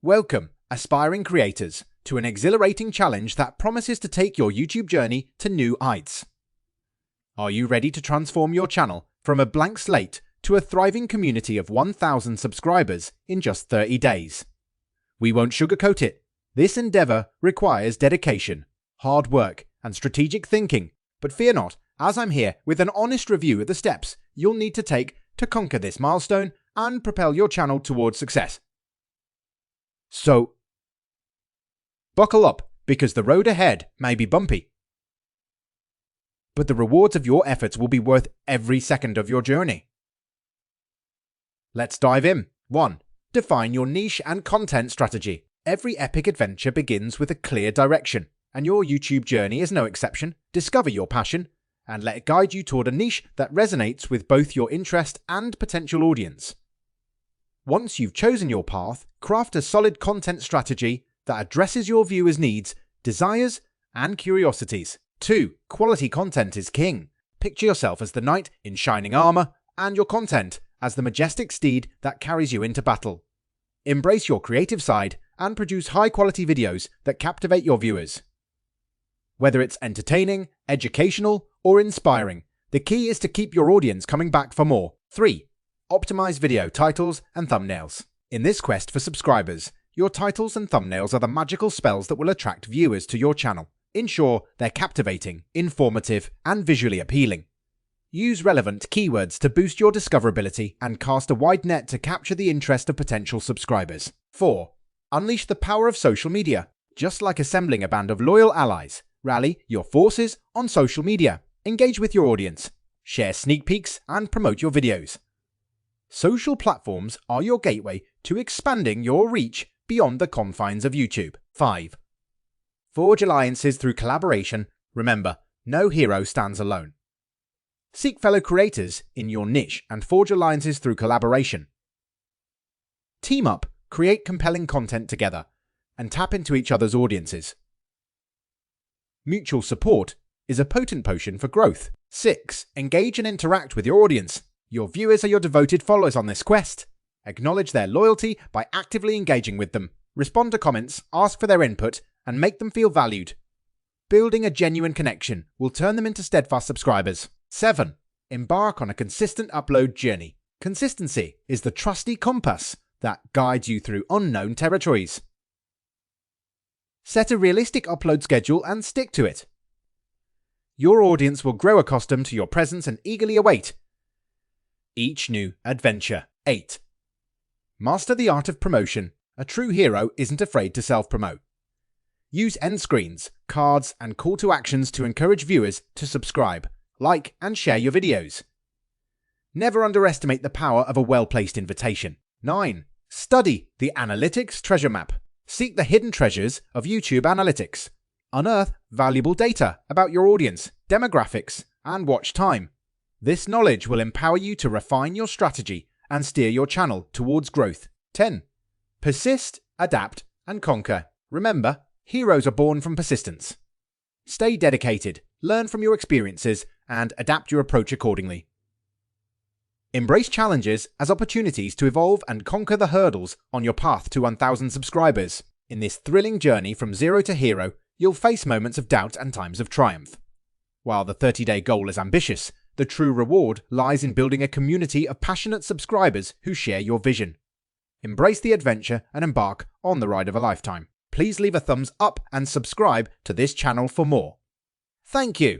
Welcome, aspiring creators, to an exhilarating challenge that promises to take your YouTube journey to new heights. Are you ready to transform your channel from a blank slate to a thriving community of 1,000 subscribers in just 30 days? We won't sugarcoat it. This endeavor requires dedication, hard work, and strategic thinking. But fear not, as I'm here with an honest review of the steps you'll need to take to conquer this milestone and propel your channel towards success. So, buckle up, because the road ahead may be bumpy. But the rewards of your efforts will be worth every second of your journey. Let's dive in. 1. Define your niche and content strategy. Every epic adventure begins with a clear direction, and your YouTube journey is no exception. Discover your passion, and let it guide you toward a niche that resonates with both your interest and potential audience. Once you've chosen your path, craft a solid content strategy that addresses your viewers' needs, desires, and curiosities. 2. Quality content is king. Picture yourself as the knight in shining armor, and your content as the majestic steed that carries you into battle. Embrace your creative side and produce high-quality videos that captivate your viewers. Whether it's entertaining, educational, or inspiring, the key is to keep your audience coming back for more. 3. Optimize video titles and thumbnails. In this quest for subscribers, your titles and thumbnails are the magical spells that will attract viewers to your channel. Ensure they're captivating, informative, and visually appealing. Use relevant keywords to boost your discoverability and cast a wide net to capture the interest of potential subscribers. 4. Unleash the power of social media. Just like assembling a band of loyal allies, rally your forces on social media. Engage with your audience, share sneak peeks, and promote your videos. Social platforms are your gateway to expanding your reach beyond the confines of YouTube. 5. Forge alliances through collaboration. Remember, no hero stands alone. Seek fellow creators in your niche and forge alliances through collaboration. Team up, create compelling content together, and tap into each other's audiences. Mutual support is a potent potion for growth. 6. Engage and interact with your audience. Your viewers are your devoted followers on this quest. Acknowledge their loyalty by actively engaging with them. Respond to comments, ask for their input, and make them feel valued. Building a genuine connection will turn them into steadfast subscribers. 7. Embark on a consistent upload journey. Consistency is the trusty compass that guides you through unknown territories. Set a realistic upload schedule and stick to it. Your audience will grow accustomed to your presence and eagerly await each new adventure. 8. Master the art of promotion. A true hero isn't afraid to self-promote. Use end screens, cards, and call to actions to encourage viewers to subscribe, like, and share your videos. Never underestimate the power of a well-placed invitation. 9. Study the analytics treasure map. Seek the hidden treasures of YouTube analytics. Unearth valuable data about your audience, demographics, and watch time. This knowledge will empower you to refine your strategy and steer your channel towards growth. 10. Persist, adapt, and conquer. Remember, heroes are born from persistence. Stay dedicated, learn from your experiences, and adapt your approach accordingly. Embrace challenges as opportunities to evolve and conquer the hurdles on your path to 1,000 subscribers. In this thrilling journey from zero to hero, you'll face moments of doubt and times of triumph. While the 30-day goal is ambitious, the true reward lies in building a community of passionate subscribers who share your vision. Embrace the adventure and embark on the ride of a lifetime. Please leave a thumbs up and subscribe to this channel for more. Thank you.